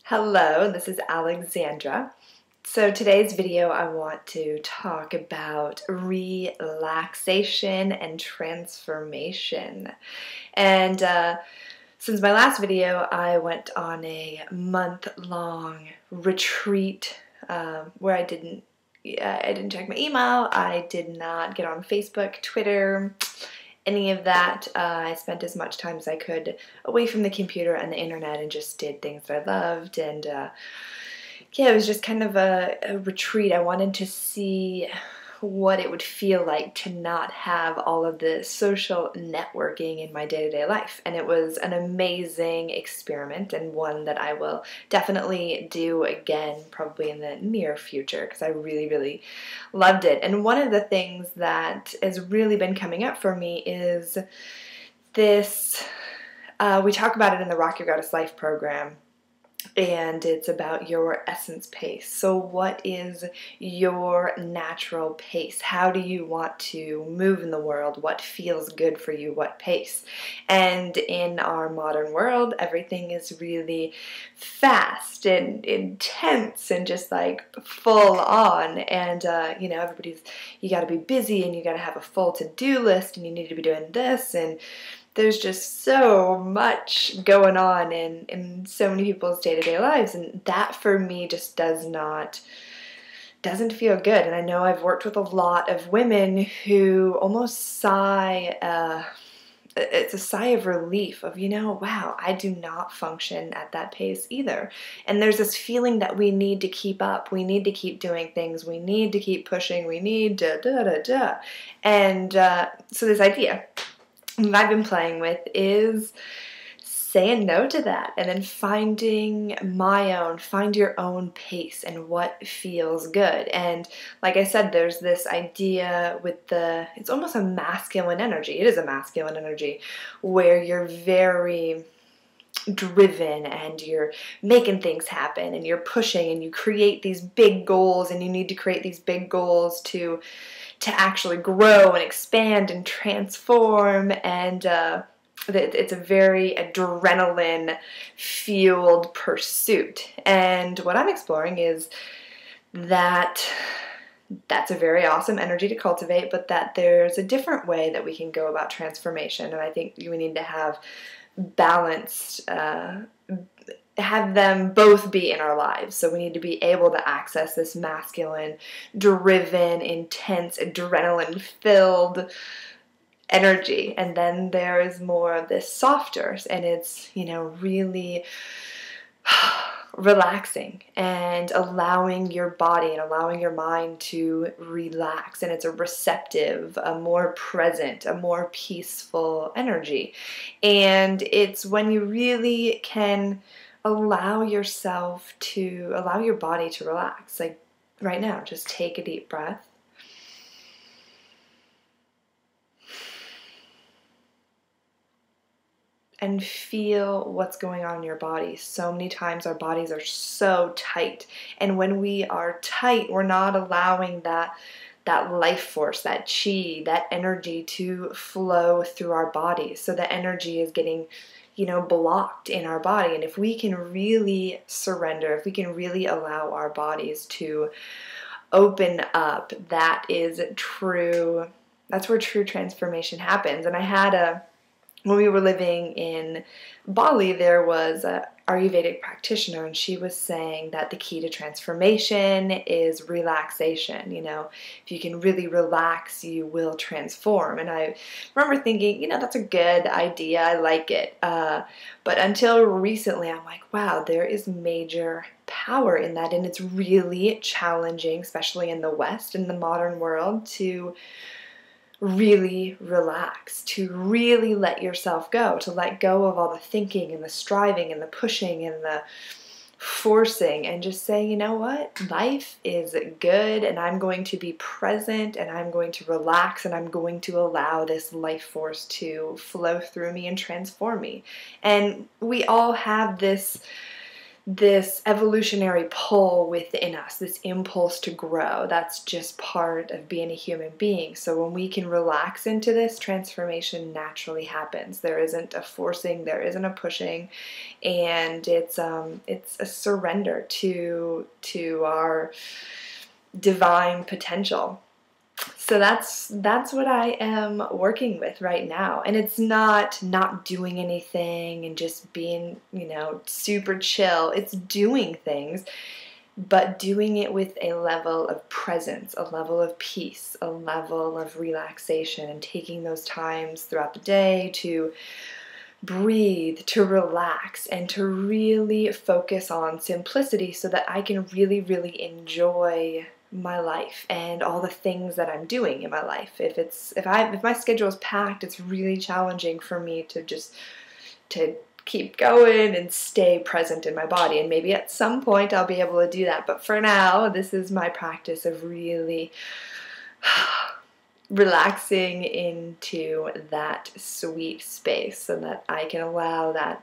Hello, this is Alexandra. So today's video I want to talk about relaxation and transformation. And since my last video, I went on a month-long retreat where I didn't check my email, I did not get on Facebook, Twitter, any of that. I spent as much time as I could away from the computer and the internet and just did things that I loved. And yeah, it was just kind of a retreat. I wanted to see what it would feel like to not have all of the social networking in my day-to-day life. And it was an amazing experiment, and one that I will definitely do again, probably in the near future, because I really, really loved it. And one of the things that has really been coming up for me is this, we talk about it in the Rock Your Goddess Life program, and it's about your essence pace. So what is your natural pace? How do you want to move in the world? What feels good for you? What pace? And in our modern world, everything is really fast and intense and just like full on. And you know, you got to be busy and you got to have a full to-do list and you need to be doing this, and there's just so much going on in so many people's day-to-day lives, and that for me just doesn't feel good. And I know I've worked with a lot of women who almost sigh, it's a sigh of relief of, you know, wow, I do not function at that pace either. And there's this feeling that we need to keep up, we need to keep doing things, we need to keep pushing, we need to And so this idea I've been playing with is saying no to that, and then find your own pace and what feels good. And like I said, there's this idea with it's almost a masculine energy. It is a masculine energy where you're very driven and you're making things happen and you're pushing and you create these big goals, and you need to create these big goals to actually grow and expand and transform. And it's a very adrenaline-fueled pursuit. And what I'm exploring is that that's a very awesome energy to cultivate, but that there's a different way that we can go about transformation. And I think we need to have balanced, have them both be in our lives. So we need to be able to access this masculine, driven, intense, adrenaline-filled energy. And then there is more of this softer, and it's, you know, really relaxing and allowing your body and allowing your mind to relax. And it's a receptive, a more present, a more peaceful energy. And it's when you really can allow your body to relax. Like right now, just take a deep breath. And feel what's going on in your body. So many times our bodies are so tight. And when we are tight, we're not allowing that life force, that chi, that energy to flow through our bodies. So the energy is getting, you know, blocked in our body. And if we can really surrender, if we can really allow our bodies to open up, that's where true transformation happens. And I had when we were living in Bali, there was a Ayurvedic practitioner, and she was saying that the key to transformation is relaxation. You know, if you can really relax, you will transform. And I remember thinking, you know, that's a good idea. I like it. But until recently, I'm like, wow, there is major power in that. And it's really challenging, especially in the West, in the modern world, to really relax, to really let yourself go, to let go of all the thinking and the striving and the pushing and the forcing, and just say, you know what, life is good, and I'm going to be present, and I'm going to relax, and I'm going to allow this life force to flow through me and transform me. And we all have this this evolutionary pull within us, this impulse to grow. That's just part of being a human being. So when we can relax into this, transformation naturally happens. There isn't a forcing, there isn't a pushing, and it's a surrender to our divine potential. So that's what I am working with right now. And it's not doing anything and just being, super chill. It's doing things, but doing it with a level of presence, a level of peace, a level of relaxation, and taking those times throughout the day to breathe, to relax, and to really focus on simplicity so that I can really, really enjoy my life and all the things that I'm doing in my life. If my schedule is packed, it's really challenging for me to keep going and stay present in my body. And maybe at some point I'll be able to do that. But for now, this is my practice of really relaxing into that sweet space so that I can allow that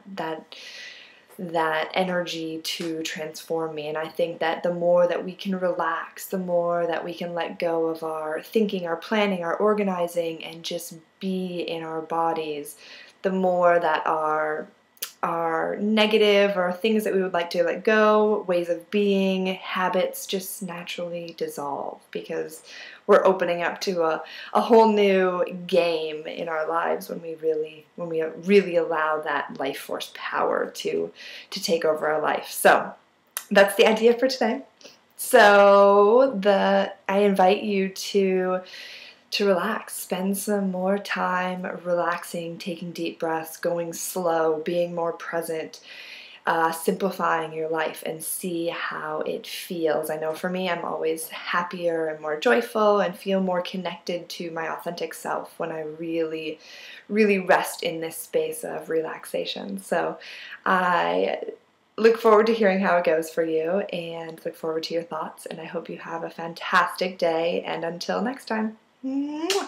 energy to transform me. And I think that the more that we can relax, the more that we can let go of our thinking, our planning, our organizing, and just be in our bodies, the more that our negative or things that we would like to let go, ways of being, habits just naturally dissolve, because we're opening up to a whole new game in our lives when we really allow that life force power to take over our life. So that's the idea for today. So I invite you to relax, spend some more time relaxing, taking deep breaths, going slow, being more present, simplifying your life, and see how it feels. I know for me, I'm always happier and more joyful and feel more connected to my authentic self when I really, really rest in this space of relaxation. So I look forward to hearing how it goes for you and look forward to your thoughts, and I hope you have a fantastic day, and until next time. Mwah.